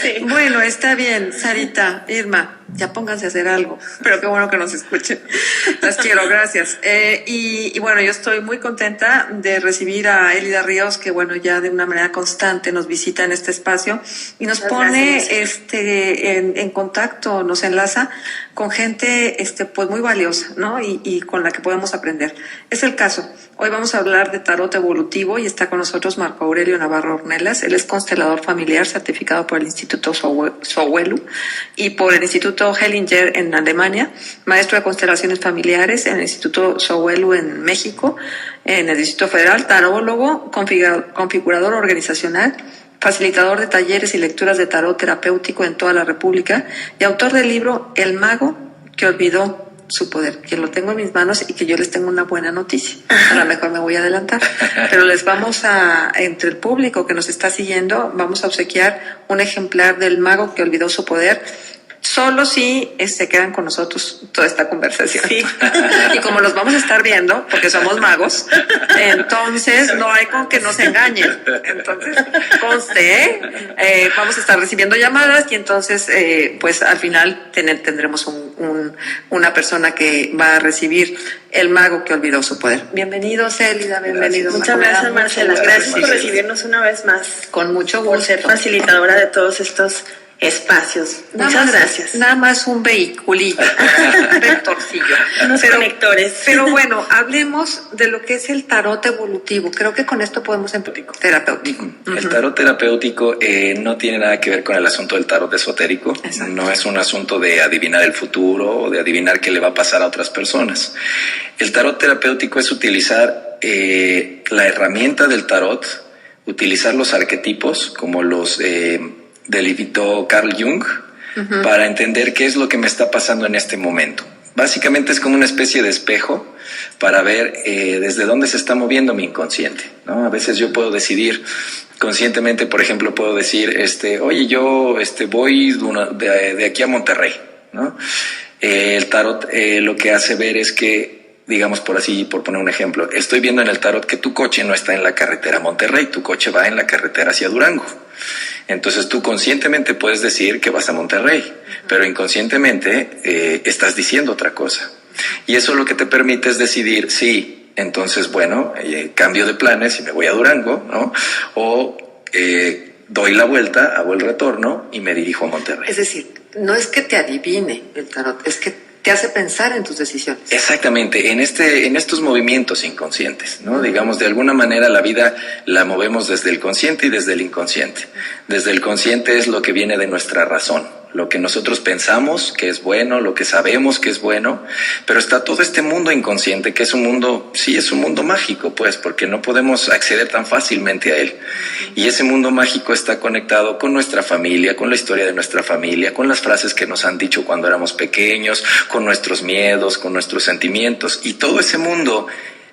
Sí. Bueno, está bien, Sarita, Irma, ya pónganse a hacer algo, pero qué bueno que nos escuchen. Las quiero, gracias. Y bueno, yo estoy muy contenta de recibir a Elida Ríos, que bueno, ya de una manera constante nos visita en este espacio y nos pone en contacto, nos enlaza con gente pues muy valiosa, ¿no? Y con la que podemos aprender. Es el caso. Hoy vamos a hablar de tarot evolutivo y está con nosotros Marco Aurelio Navarro Ornelas. Él es constelador familiar certificado por el Instituto Sowelu y por el Instituto Hellinger en Alemania, maestro de constelaciones familiares en el Instituto Sowelu en México, en el Distrito Federal, tarólogo, configurador organizacional, facilitador de talleres y lecturas de tarot terapéutico en toda la República y autor del libro El mago que olvidó su poder, que lo tengo en mis manos y que yo les tengo una buena noticia. A lo mejor me voy a adelantar, pero les vamos entre el público que nos está siguiendo, vamos a obsequiar un ejemplar del mago que olvidó su poder, solo si se quedan con nosotros toda esta conversación. Sí. Y como los vamos a estar viendo, porque somos magos, entonces no hay con que nos engañen. Entonces, conste, vamos a estar recibiendo llamadas y entonces, pues al final tendremos una persona que va a recibir el mago que olvidó su poder. Bienvenido, Célida, bienvenido. Muchas gracias, Marcela. Gracias por recibirnos una vez más. Con mucho gusto. Por ser facilitadora de todos estos espacios. Muchas gracias. Nada más un vehiculillo, un vectorcillo. Unos conectores. Pero bueno, hablemos de lo que es el tarot evolutivo. Creo que con esto podemos empezar. Terapéutico. El tarot terapéutico no tiene nada que ver con el asunto del tarot esotérico. Exacto. No es un asunto de adivinar el futuro o de adivinar qué le va a pasar a otras personas. El tarot terapéutico es utilizar la herramienta del tarot, utilizar los arquetipos como los delimitó Carl Jung, para entender qué es lo que me está pasando en este momento. Básicamente es como una especie de espejo para ver desde dónde se está moviendo mi inconsciente, ¿no? A veces yo puedo decidir conscientemente, por ejemplo, puedo decir, oye, yo voy de aquí a Monterrey, ¿no? El tarot lo que hace ver es que, digamos por poner un ejemplo, estoy viendo en el tarot que tu coche no está en la carretera a Monterrey, tu coche va en la carretera hacia Durango. Entonces tú conscientemente puedes decir que vas a Monterrey, pero inconscientemente estás diciendo otra cosa. Y eso lo que te permite es decidir, sí, entonces bueno, cambio de planes y me voy a Durango, ¿no? O doy la vuelta, hago el retorno y me dirijo a Monterrey. Es decir, no es que te adivine el tarot, es que te hace pensar en tus decisiones. Exactamente, en estos movimientos inconscientes, ¿no? Digamos, de alguna manera la vida la movemos desde el consciente y desde el inconsciente. Desde el consciente es lo que viene de nuestra razón, lo que nosotros pensamos que es bueno, lo que sabemos que es bueno, pero está todo este mundo inconsciente que es un mundo, sí, es un mundo mágico, pues, porque no podemos acceder tan fácilmente a él. Y ese mundo mágico está conectado con nuestra familia, con la historia de nuestra familia, con las frases que nos han dicho cuando éramos pequeños, con nuestros miedos, con nuestros sentimientos, y todo ese mundo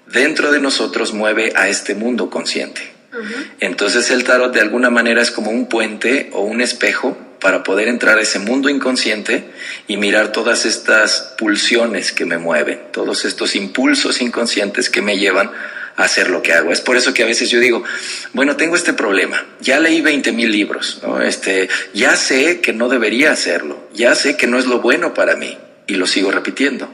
dentro de nosotros mueve a este mundo consciente. Entonces el tarot de alguna manera es como un puente o un espejo para poder entrar a ese mundo inconsciente y mirar todas estas pulsiones que me mueven, todos estos impulsos inconscientes que me llevan a hacer lo que hago. Es por eso que a veces yo digo, bueno, tengo este problema, ya leí 20,000 libros, ¿no? Ya sé que no debería hacerlo, ya sé que no es lo bueno para mí y lo sigo repitiendo.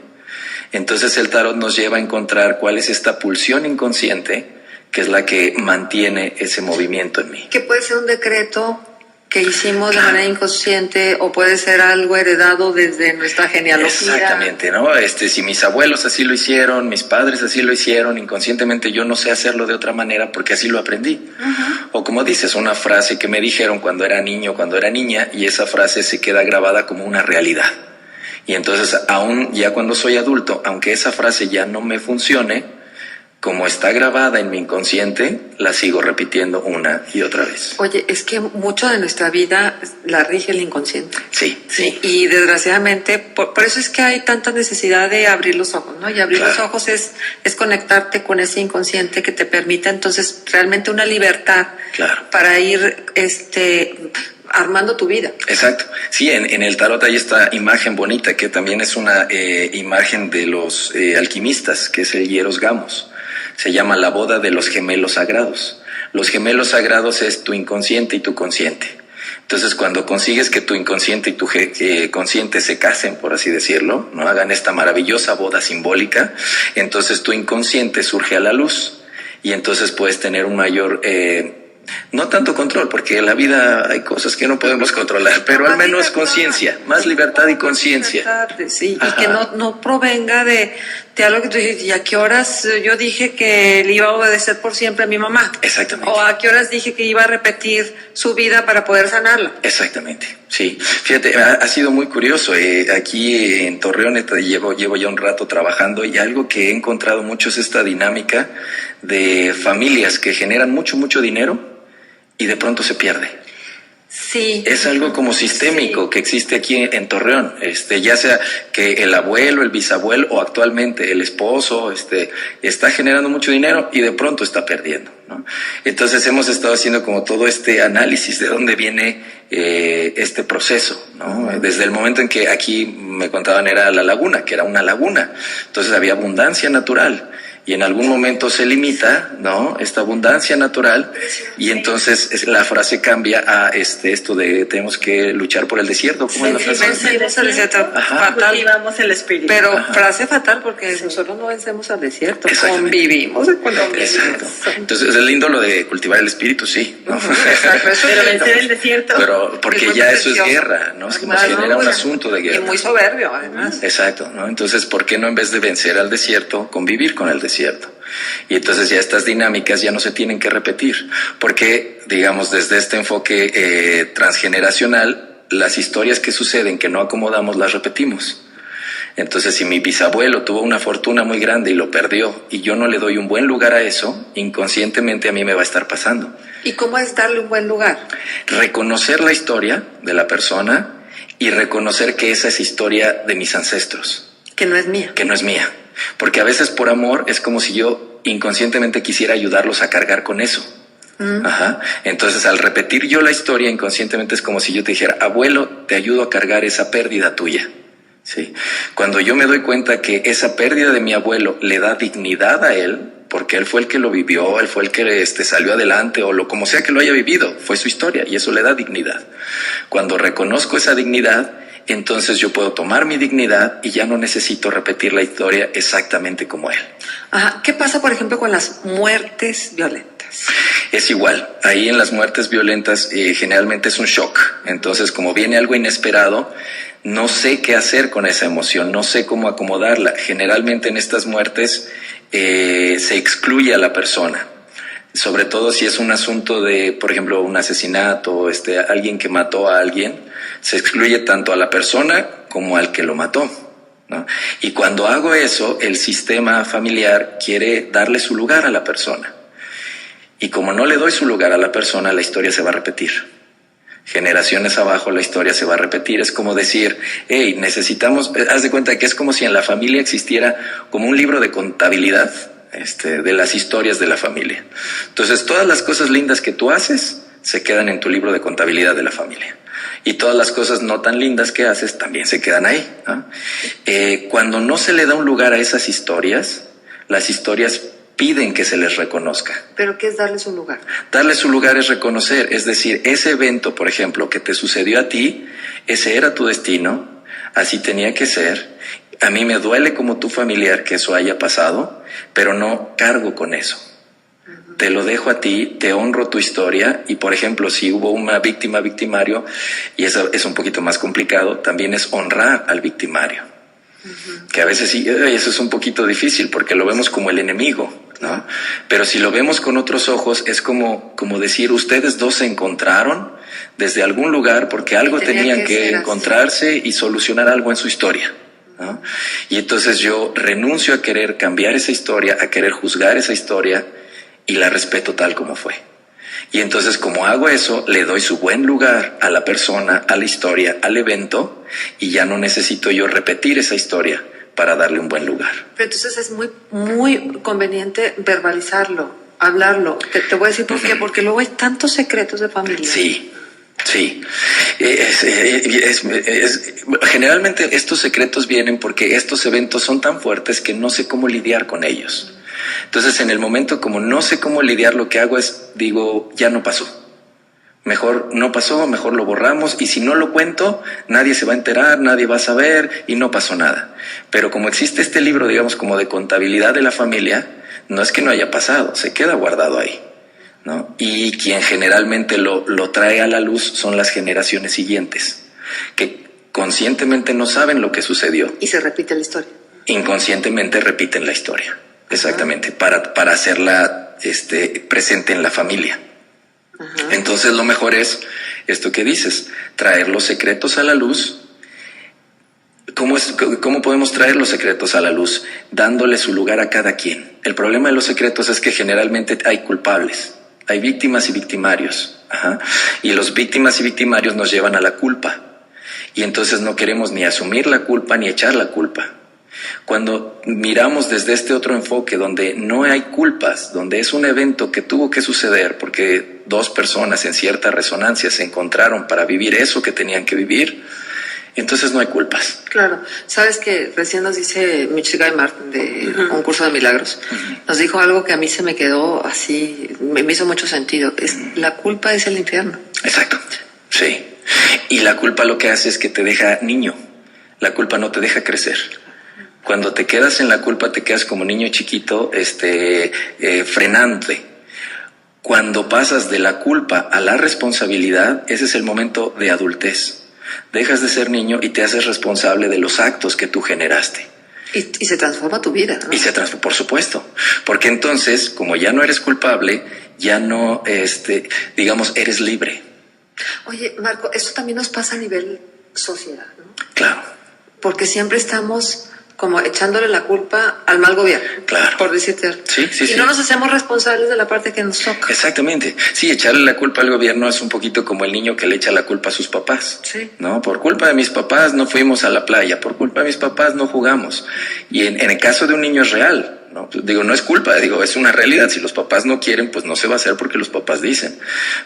Entonces el tarot nos lleva a encontrar cuál es esta pulsión inconsciente que es la que mantiene ese movimiento en mí. Que puede ser un decreto que hicimos de manera inconsciente o puede ser algo heredado desde nuestra genealogía. Exactamente, ¿no? Si mis abuelos así lo hicieron, mis padres así lo hicieron, inconscientemente yo no sé hacerlo de otra manera porque así lo aprendí. O como dices, una frase que me dijeron cuando era niño, cuando era niña, y esa frase se queda grabada como una realidad. Y entonces, aún ya cuando soy adulto, aunque esa frase ya no me funcione, como está grabada en mi inconsciente, la sigo repitiendo una y otra vez. Oye, es que mucho de nuestra vida la rige el inconsciente. Sí, sí. Y desgraciadamente, por eso es que hay tanta necesidad de abrir los ojos, ¿no? Y abrir los ojos es conectarte con ese inconsciente que te permita entonces realmente una libertad para ir armando tu vida. Exacto. Sí, en el tarot hay esta imagen bonita que también es una imagen de los alquimistas, que es el hieros gamos. Se llama la boda de los gemelos sagrados. Los gemelos sagrados es tu inconsciente y tu consciente. Entonces, cuando consigues que tu inconsciente y tu consciente se casen, por así decirlo, no hagan esta maravillosa boda simbólica, entonces tu inconsciente surge a la luz y entonces puedes tener un mayor, no tanto control, porque en la vida hay cosas que no podemos controlar, pero al menos conciencia, más libertad y conciencia. Sí, y que no provenga de algo que tú dices, ¿y a qué horas yo dije que le iba a obedecer por siempre a mi mamá? Exactamente. O a qué horas dije que iba a repetir su vida para poder sanarla. Exactamente, sí. Fíjate, ha sido muy curioso. Aquí en Torreón llevo ya un rato trabajando y algo que he encontrado mucho es esta dinámica de familias que generan mucho dinero y de pronto se pierde. Sí. Es algo como sistémico que existe aquí en Torreón, ya sea que el abuelo, el bisabuelo o actualmente el esposo, está generando mucho dinero y de pronto está perdiendo, ¿no? Entonces hemos estado haciendo como todo este análisis de dónde viene este proceso, ¿no? Desde el momento en que aquí me contaban era la laguna, que era una laguna, entonces había abundancia natural. Y en algún momento se limita, ¿no? Esta abundancia natural y entonces la frase cambia a esto de tenemos que luchar por el desierto. ¿Cómo es la frase? Vencemos al desierto. Fatal. Cultivamos el espíritu. Pero frase fatal porque nosotros no vencemos al desierto. Convivimos. Exacto. Entonces es lindo lo de cultivar el espíritu, sí, ¿no? Exacto. Pero vencer el desierto. Pero porque ya eso es guerra, ¿no? Es que nos genera un asunto de guerra. Y muy soberbio, además. Exacto, ¿no? Entonces, ¿por qué no en vez de vencer al desierto, convivir con el desierto? Y entonces ya estas dinámicas ya no se tienen que repetir, porque, digamos, desde este enfoque transgeneracional, las historias que suceden que no acomodamos las repetimos. Entonces, si mi bisabuelo tuvo una fortuna muy grande y lo perdió, y yo no le doy un buen lugar a eso, inconscientemente a mí me va a estar pasando. ¿Y cómo es darle un buen lugar? Reconocer la historia de la persona y reconocer que esa es historia de mis ancestros. Que no es mía. Que no es mía. Porque a veces por amor es como si yo inconscientemente quisiera ayudarlos a cargar con eso. Ajá. Entonces, al repetir yo la historia inconscientemente es como si yo te dijera, abuelo, te ayudo a cargar esa pérdida tuya. ¿Sí? Cuando yo me doy cuenta que esa pérdida de mi abuelo le da dignidad a él, porque él fue el que lo vivió, él fue el que salió adelante, o como sea que lo haya vivido, fue su historia y eso le da dignidad. Cuando reconozco esa dignidad, entonces yo puedo tomar mi dignidad y ya no necesito repetir la historia exactamente como él. Ajá. ¿Qué pasa, por ejemplo, con las muertes violentas? Es igual. Ahí en las muertes violentas generalmente es un shock. Entonces, como viene algo inesperado, no sé qué hacer con esa emoción, no sé cómo acomodarla. Generalmente en estas muertes se excluye a la persona. Sobre todo si es un asunto de, por ejemplo, un asesinato, alguien que mató a alguien, se excluye tanto a la persona como al que lo mató, ¿no? Y cuando hago eso, el sistema familiar quiere darle su lugar a la persona. Y como no le doy su lugar a la persona, la historia se va a repetir. Generaciones abajo la historia se va a repetir. Es como decir, hey, necesitamos, haz de cuenta que es como si en la familia existiera como un libro de contabilidad de las historias de la familia. Entonces, todas las cosas lindas que tú haces se quedan en tu libro de contabilidad de la familia. Y todas las cosas no tan lindas que haces también se quedan ahí, ¿no? Cuando no se le da un lugar a esas historias, las historias piden que se les reconozca. ¿Pero qué es darle su lugar? Darle su lugar es reconocer, es decir, ese evento, por ejemplo, que te sucedió a ti, ese era tu destino, así tenía que ser. A mí me duele como tu familiar que eso haya pasado, pero no cargo con eso. Te lo dejo a ti, te honro tu historia y, por ejemplo, si hubo una víctima, victimario, y eso es un poquito más complicado, también es honrar al victimario. Que a veces sí, eso es un poquito difícil porque lo vemos como el enemigo, ¿no? Pero si lo vemos con otros ojos es como decir, ustedes dos se encontraron desde algún lugar porque algo tenían que encontrarse y solucionar algo en su historia, ¿no? Y entonces yo renuncio a querer cambiar esa historia, a querer juzgar esa historia y la respeto tal como fue. Y entonces, como hago eso, le doy su buen lugar a la persona, a la historia, al evento, y ya no necesito yo repetir esa historia para darle un buen lugar. Pero entonces es muy conveniente verbalizarlo, hablarlo. Te voy a decir por qué, porque luego hay tantos secretos de familia. Sí. Generalmente estos secretos vienen porque estos eventos son tan fuertes que no sé cómo lidiar con ellos. Entonces, en el momento como no sé cómo lidiar, lo que hago es, digo, ya no pasó. Mejor no pasó, mejor lo borramos, y si no lo cuento, nadie se va a enterar, nadie va a saber y no pasó nada. Pero como existe este libro, digamos, como de contabilidad de la familia, no es que no haya pasado, se queda guardado ahí, ¿no? Y quien generalmente lo trae a la luz son las generaciones siguientes, que conscientemente no saben lo que sucedió. Y se repite la historia. Inconscientemente repiten la historia, exactamente, para hacerla presente en la familia. Ajá. Entonces lo mejor es esto que dices, traer los secretos a la luz. ¿Cómo podemos traer los secretos a la luz? Dándole su lugar a cada quien. El problema de los secretos es que generalmente hay culpables, hay víctimas y victimarios. Ajá. Y los víctimas y victimarios nos llevan a la culpa. Y entonces no queremos ni asumir la culpa ni echar la culpa. Cuando miramos desde este otro enfoque donde no hay culpas, donde es un evento que tuvo que suceder porque dos personas en cierta resonancia se encontraron para vivir eso que tenían que vivir, entonces no hay culpas. Claro. Sabes que recién nos dice Michelle Guy Martin de Un Curso de Milagros, nos dijo algo que a mí se me quedó así, me hizo mucho sentido. La culpa es el infierno. Exacto, sí. Y la culpa lo que hace es que te deja niño. La culpa no te deja crecer. Cuando te quedas en la culpa te quedas como niño chiquito, frenante. Cuando pasas de la culpa a la responsabilidad, ese es el momento de adultez. Dejas de ser niño y te haces responsable de los actos que tú generaste. Y se transforma tu vida, ¿no? Y se transforma, por supuesto. Porque entonces, como ya no eres culpable, ya no, digamos, eres libre. Oye, Marco, esto también nos pasa a nivel sociedad, ¿no? Claro. Porque siempre estamos como echándole la culpa al mal gobierno, claro, por decirte algo. Sí, y no nos hacemos responsables de la parte que nos toca. Exactamente. Sí, echarle la culpa al gobierno es un poquito como el niño que le echa la culpa a sus papás. Sí. ¿No? Por culpa de mis papás no fuimos a la playa, por culpa de mis papás no jugamos. Y en el caso de un niño es real, ¿no? Digo, no es culpa, digo, es una realidad. Si los papás no quieren, pues no se va a hacer porque los papás dicen.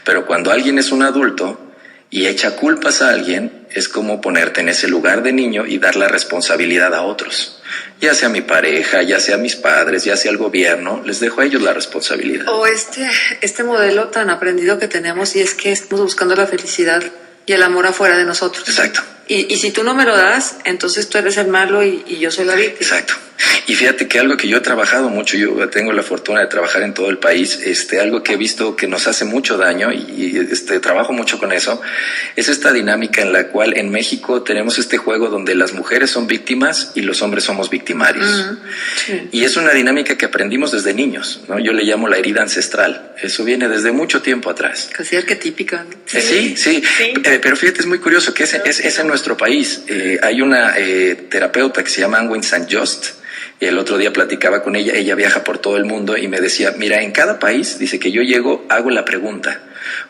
Pero cuando alguien es un adulto y echa culpas a alguien, es como ponerte en ese lugar de niño y dar la responsabilidad a otros. Ya sea mi pareja, ya sea mis padres, ya sea el gobierno, les dejo a ellos la responsabilidad. O este modelo tan aprendido que tenemos, y es que estamos buscando la felicidad y el amor afuera de nosotros. Exacto. Y si tú no me lo das, entonces tú eres el malo y yo soy la víctima. Exacto. Y fíjate que algo que yo he trabajado mucho, yo tengo la fortuna de trabajar en todo el país, algo que he visto que nos hace mucho daño y trabajo mucho con eso, es esta dinámica en la cual en México tenemos este juego donde las mujeres son víctimas y los hombres somos victimarios. Sí. Y es una dinámica que aprendimos desde niños, ¿no? Yo le llamo la herida ancestral. Eso viene desde mucho tiempo atrás. Casi arquetípica, ¿no? Sí. Pero fíjate, es muy curioso que es en nuestro país. Hay una terapeuta que se llama Anwen St. Just. Y el otro día platicaba con ella viaja por todo el mundo y me decía, mira, en cada país, dice que yo llego, hago la pregunta.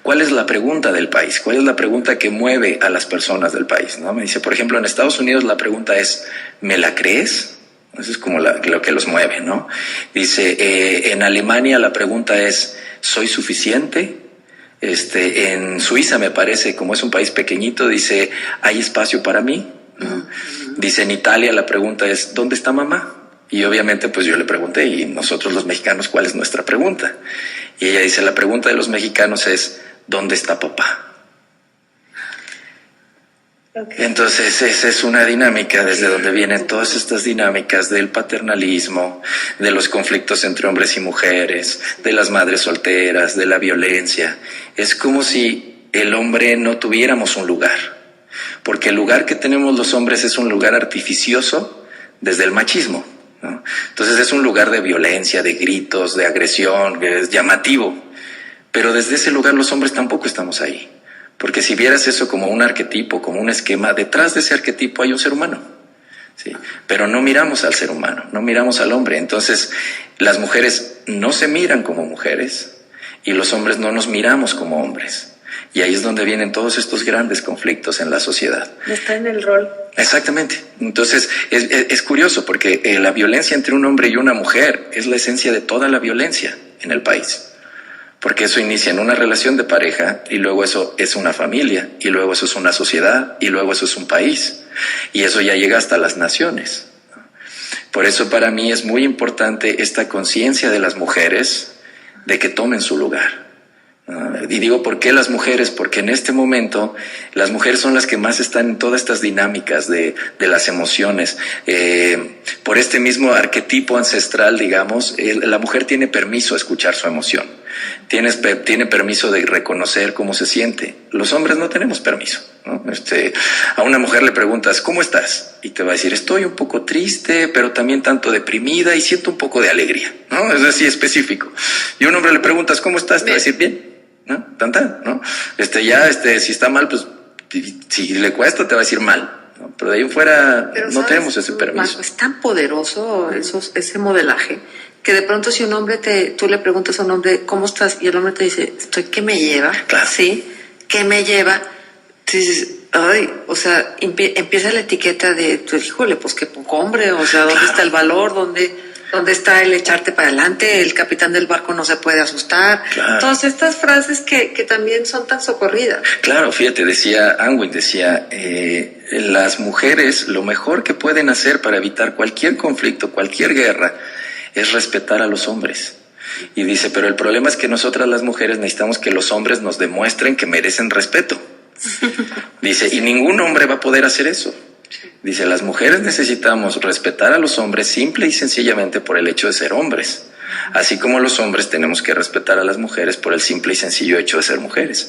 ¿Cuál es la pregunta del país? ¿Cuál es la pregunta que mueve a las personas del país? ¿No? Me dice, por ejemplo, en Estados Unidos la pregunta es, ¿me la crees? Eso es como lo que los mueve, ¿no? Dice, en Alemania la pregunta es, ¿soy suficiente? En Suiza me parece, como es un país pequeñito, dice, ¿hay espacio para mí? ¿No? Dice, en Italia la pregunta es, ¿dónde está mamá? Y obviamente pues yo le pregunté, y nosotros los mexicanos, ¿cuál es nuestra pregunta? Y ella dice, la pregunta de los mexicanos es, ¿dónde está papá? Okay. Entonces esa es una dinámica desde donde vienen todas estas dinámicas del paternalismo, de los conflictos entre hombres y mujeres, de las madres solteras, de la violencia. Es como si el hombre no tuviéramos un lugar, porque el lugar que tenemos los hombres es un lugar artificioso desde el machismo, ¿no? Entonces es un lugar de violencia, de gritos, de agresión, que es llamativo, pero desde ese lugar los hombres tampoco estamos ahí. Porque si vieras eso como un arquetipo, como un esquema, detrás de ese arquetipo hay un ser humano, ¿sí? Pero no miramos al ser humano, no miramos al hombre. Entonces, las mujeres no se miran como mujeres y los hombres no nos miramos como hombres. Y ahí es donde vienen todos estos grandes conflictos en la sociedad. Está en el rol. Exactamente. Entonces, es curioso porque la violencia entre un hombre y una mujer es la esencia de toda la violencia en el país. Porque eso inicia en una relación de pareja y luego eso es una familia y luego eso es una sociedad y luego eso es un país y eso ya llega hasta las naciones. Por eso para mí es muy importante esta conciencia de las mujeres de que tomen su lugar, Y digo, ¿por qué las mujeres? Porque en este momento las mujeres son las que más están en todas estas dinámicas de las emociones. Por este mismo arquetipo ancestral, digamos, la mujer tiene permiso a escuchar su emoción. Tiene permiso de reconocer cómo se siente. Los hombres no tenemos permiso, ¿no? A una mujer le preguntas, ¿cómo estás? Y te va a decir, estoy un poco triste, pero también tanto deprimida y siento un poco de alegría, ¿no? Es así específico. Y a un hombre le preguntas, ¿cómo estás? Te va a decir, bien, ¿no? ¿no? Si está mal, pues, si le cuesta, te va a decir mal, ¿no? Pero de ahí en fuera Pero, no ¿sabes, tenemos ese permiso. Marco, es tan poderoso ese modelaje, que de pronto si un hombre tú le preguntas a un hombre, ¿cómo estás? Y el hombre te dice, ¿qué me lleva? Claro. ¿Sí? ¿Qué me lleva? Tú dices, ay, o sea, empieza la etiqueta de, pues, híjole, pues qué poco hombre, o sea, ¿dónde está el valor? ¿Dónde está el echarte para adelante? El capitán del barco no se puede asustar. Claro. Todas estas frases que también son tan socorridas. Claro, fíjate, Unwin decía, las mujeres lo mejor que pueden hacer para evitar cualquier conflicto, cualquier guerra, es respetar a los hombres. Y dice, pero el problema es que nosotras las mujeres necesitamos que los hombres nos demuestren que merecen respeto. Dice, y ningún hombre va a poder hacer eso. Dice, las mujeres necesitamos respetar a los hombres simple y sencillamente por el hecho de ser hombres. Así como los hombres tenemos que respetar a las mujeres por el simple y sencillo hecho de ser mujeres.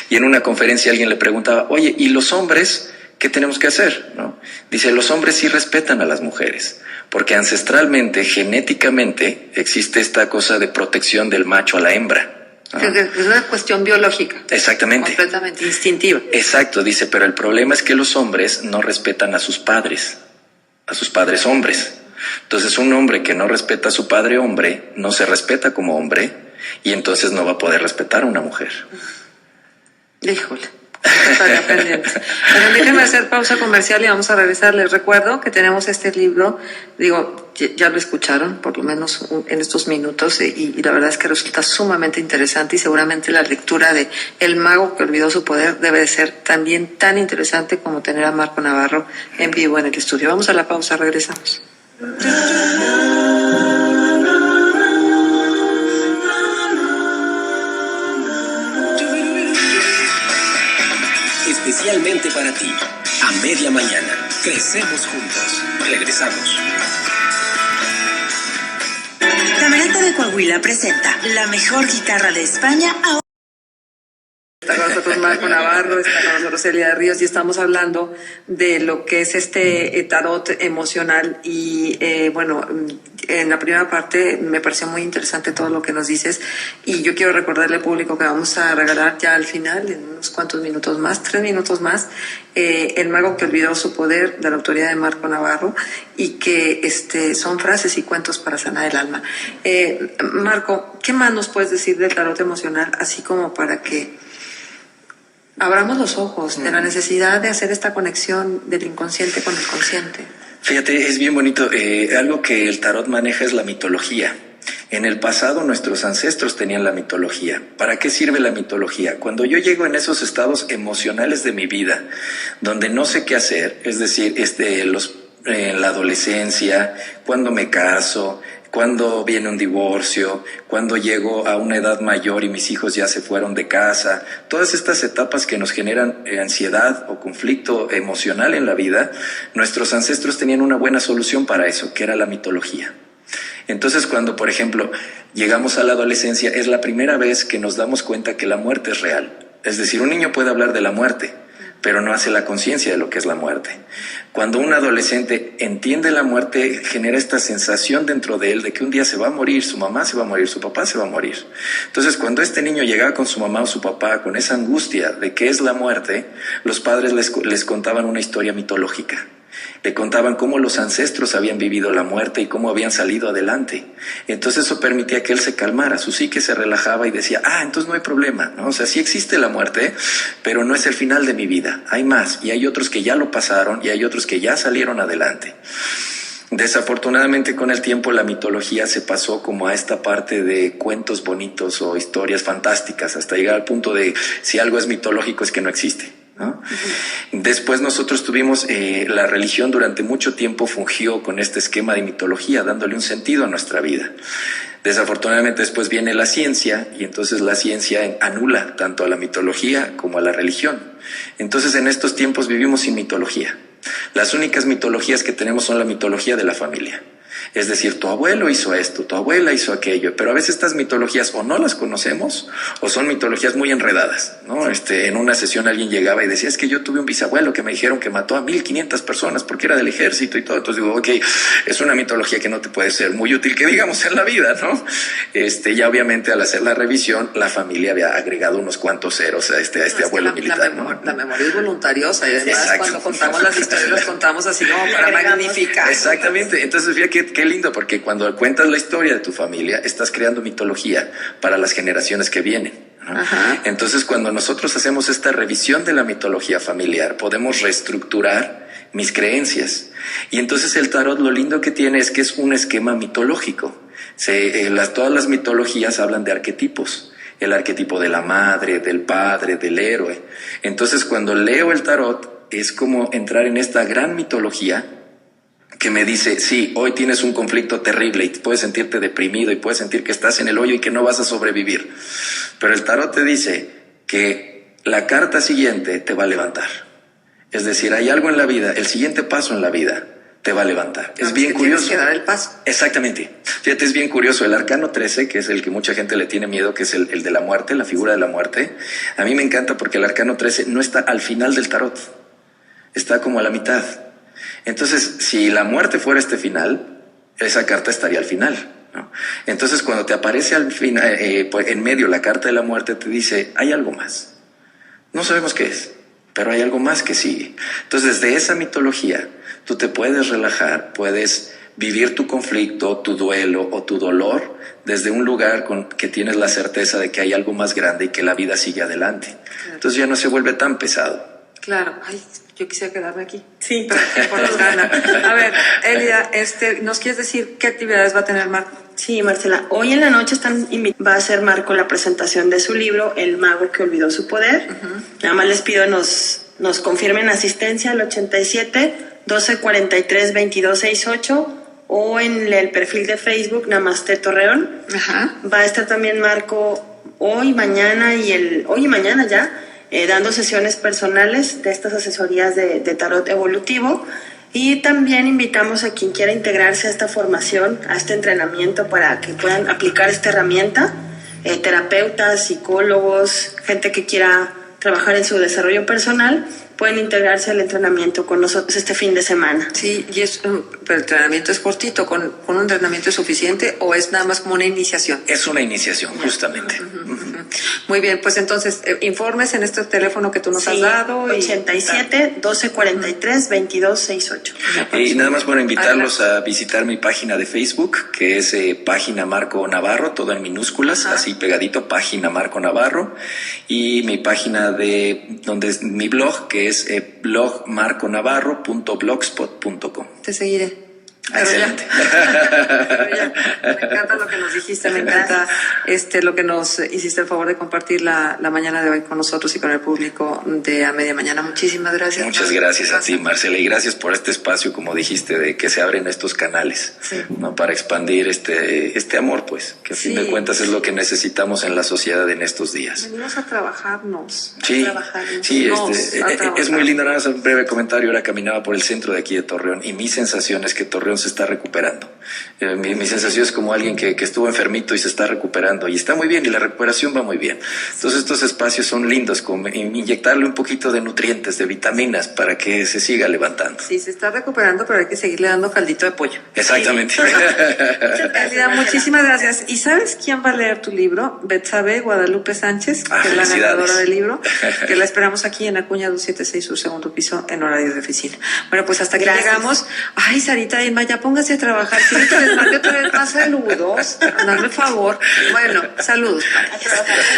Y en una conferencia alguien le preguntaba, oye, ¿y los hombres qué tenemos que hacer? ¿No? Dice, los hombres sí respetan a las mujeres, porque ancestralmente, genéticamente, existe esta cosa de protección del macho a la hembra. Es una cuestión biológica. Exactamente. Completamente instintiva. Exacto, dice, pero el problema es que los hombres no respetan a sus padres hombres. Entonces un hombre que no respeta a su padre hombre, no se respeta como hombre, y entonces no va a poder respetar a una mujer. Híjole. Estaría pendiente. Pero déjenme hacer pausa comercial y vamos a regresar. Les recuerdo que tenemos este libro, digo, ya lo escucharon, por lo menos en estos minutos, y la verdad es que resulta sumamente interesante, y seguramente la lectura de El mago que olvidó su poder debe de ser también tan interesante como tener a Marco Navarro en vivo en el estudio. Vamos a la pausa, regresamos. Especialmente para ti, a media mañana. Crecemos juntos. Regresamos. Camerata de Coahuila presenta la mejor guitarra de España. Está con nosotros Marco Navarro, está con nosotros Elida Ríos, y estamos hablando de lo que es este tarot emocional. Y bueno, en la primera parte me pareció muy interesante todo lo que nos dices, y yo quiero recordarle al público que vamos a regalar ya al final, en unos cuantos minutos más, 3 minutos más, El mago que olvidó su poder, de la autoría de Marco Navarro, y que son frases y cuentos para sanar el alma. Marco, ¿qué más nos puedes decir del tarot emocional, así como para que abramos los ojos de la necesidad de hacer esta conexión del inconsciente con el consciente? Fíjate, es bien bonito. Algo que el tarot maneja es la mitología. En el pasado nuestros ancestros tenían la mitología. ¿Para qué sirve la mitología? Cuando yo llego en esos estados emocionales de mi vida, donde no sé qué hacer, es decir, en la adolescencia, cuando me caso, cuando viene un divorcio, cuando llego a una edad mayor y mis hijos ya se fueron de casa, todas estas etapas que nos generan ansiedad o conflicto emocional en la vida, nuestros ancestros tenían una buena solución para eso, que era la mitología. Entonces, cuando, por ejemplo, llegamos a la adolescencia, es la primera vez que nos damos cuenta que la muerte es real. Es decir, un niño puede hablar de la muerte, pero no hace la conciencia de lo que es la muerte. Cuando un adolescente entiende la muerte, genera esta sensación dentro de él de que un día se va a morir, su mamá se va a morir, su papá se va a morir. Entonces, cuando este niño llegaba con su mamá o su papá con esa angustia de qué es la muerte, los padres les contaban una historia mitológica. Le contaban cómo los ancestros habían vivido la muerte y cómo habían salido adelante. Entonces eso permitía que él se calmara, su psique se relajaba y decía, entonces no hay problema, ¿no? O sea, sí existe la muerte, pero no es el final de mi vida. Hay más, y hay otros que ya lo pasaron y hay otros que ya salieron adelante. Desafortunadamente, con el tiempo la mitología se pasó como a esta parte de cuentos bonitos o historias fantásticas, hasta llegar al punto de si algo es mitológico es que no existe, ¿no? Después nosotros tuvimos, la religión durante mucho tiempo fungió con este esquema de mitología, dándole un sentido a nuestra vida. Desafortunadamente después viene la ciencia y entonces la ciencia anula tanto a la mitología como a la religión. Entonces en estos tiempos vivimos sin mitología. Las únicas mitologías que tenemos son la mitología de la familia. Es decir, tu abuelo hizo esto, tu abuela hizo aquello, pero a veces estas mitologías o no las conocemos o son mitologías muy enredadas, ¿no? En una sesión alguien llegaba y decía, es que yo tuve un bisabuelo que me dijeron que mató a 1,500 personas porque era del ejército y todo. Entonces digo, ok, es una mitología que no te puede ser muy útil que digamos en la vida, ¿no? Ya obviamente al hacer la revisión, la familia había agregado unos cuantos ceros a este abuelo militar. La memoria es voluntariosa y además Exacto. cuando contamos las historias las contamos así como para magnificar. Exactamente. Entonces, fíjate qué lindo, porque cuando cuentas la historia de tu familia, estás creando mitología para las generaciones que vienen, ¿no? Entonces, cuando nosotros hacemos esta revisión de la mitología familiar, podemos reestructurar mis creencias. Y entonces el tarot lo lindo que tiene es que es un esquema mitológico. Todas las mitologías hablan de arquetipos. El arquetipo de la madre, del padre, del héroe. Entonces, cuando leo el tarot, es como entrar en esta gran mitología que me dice, sí, hoy tienes un conflicto terrible y puedes sentirte deprimido y puedes sentir que estás en el hoyo y que no vas a sobrevivir. Pero el tarot te dice que la carta siguiente te va a levantar. Es decir, hay algo en la vida, el siguiente paso en la vida te va a levantar. Es bien curioso. Tienes que dar el paso. Exactamente. Fíjate, es bien curioso. El arcano 13, que es el que mucha gente le tiene miedo, que es el de la muerte, la figura de la muerte. A mí me encanta porque el arcano 13 no está al final del tarot. Está como a la mitad. Entonces, si la muerte fuera este final, esa carta estaría al final, ¿no? Entonces, cuando te aparece al final, en medio la carta de la muerte, te dice, hay algo más. No sabemos qué es, pero hay algo más que sigue. Entonces, desde esa mitología, tú te puedes relajar, puedes vivir tu conflicto, tu duelo o tu dolor desde un lugar que tienes la certeza de que hay algo más grande y que la vida sigue adelante. Claro. Entonces ya no se vuelve tan pesado. Claro. Ay, yo quisiera quedarme aquí. Sí. Pero por las ganas. A ver, Elida, ¿nos quieres decir qué actividades va a tener Marco? Sí, Marcela. Hoy en la noche va a hacer Marco la presentación de su libro, El mago que olvidó su poder. Nada más les pido nos confirmen asistencia al 87 12 43 22 68 o en el perfil de Facebook Namaste Torreón. Va a estar también Marco hoy, mañana hoy y mañana ya, dando sesiones personales de estas asesorías de tarot evolutivo. Y también invitamos a quien quiera integrarse a esta formación, a este entrenamiento para que puedan aplicar esta herramienta. Terapeutas, psicólogos, gente que quiera trabajar en su desarrollo personal, pueden integrarse al entrenamiento con nosotros este fin de semana. Sí, y pero el entrenamiento es cortito, ¿con un entrenamiento es suficiente o es nada más como una iniciación? Es una iniciación, justamente. Muy bien, pues entonces, informes en este teléfono que tú nos has dado. 87 12 43 22 68. Y nada más, bueno, invitarlos a visitar mi página de Facebook, que es Página Marco Navarro, todo en minúsculas, así pegadito, Página Marco Navarro, y mi página donde es mi blog, que es blogmarconavarro.blogspot.com. Te seguiré. Excelente. Me encanta lo que nos dijiste, me encanta lo que nos hiciste el favor de compartir la mañana de hoy con nosotros y con el público de A Media Mañana. Muchísimas gracias. Muchas gracias a ti, Marcela, y gracias por este espacio, como dijiste, de que se abren estos canales, ¿no? Para expandir este amor, pues, que a fin de cuentas es lo que necesitamos en la sociedad en estos días. Venimos a trabajarnos. Es muy lindo. Nada más un breve comentario. Ahora caminaba por el centro de aquí de Torreón y mi sensación es que Torreón se está recuperando. Mi sensación es como alguien que estuvo enfermito y se está recuperando y está muy bien y la recuperación va muy bien. Entonces estos espacios son lindos, como inyectarle un poquito de nutrientes, de vitaminas para que se siga levantando. Sí, se está recuperando, pero hay que seguirle dando caldito de pollo. Exactamente. Elida, muchísimas gracias. ¿Y sabes quién va a leer tu libro? Betsabe Guadalupe Sánchez, que es la ganadora del libro, que la esperamos aquí en Acuña 276, su segundo piso, en horario de oficina. Bueno, pues hasta aquí llegamos. Ay, Sarita, Irma, ya póngase a trabajar. Si no te les mande otra vez más saludos, dame favor. Bueno, saludos.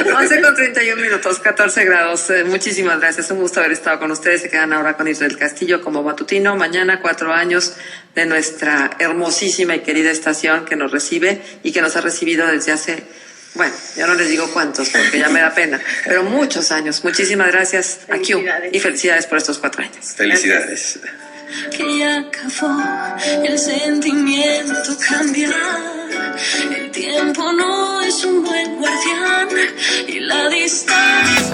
11:31, 14 grados. Muchísimas gracias. Un gusto haber estado con ustedes. Se quedan ahora con Israel Castillo como matutino. Mañana 4 años de nuestra hermosísima y querida estación que nos recibe y que nos ha recibido desde hace, bueno, ya no les digo cuántos porque ya me da pena, pero muchos años. Muchísimas gracias a Q y felicidades por estos 4 años. Felicidades. Que ya acabó el sentimiento cambiar. El tiempo no es un buen guardián y la distancia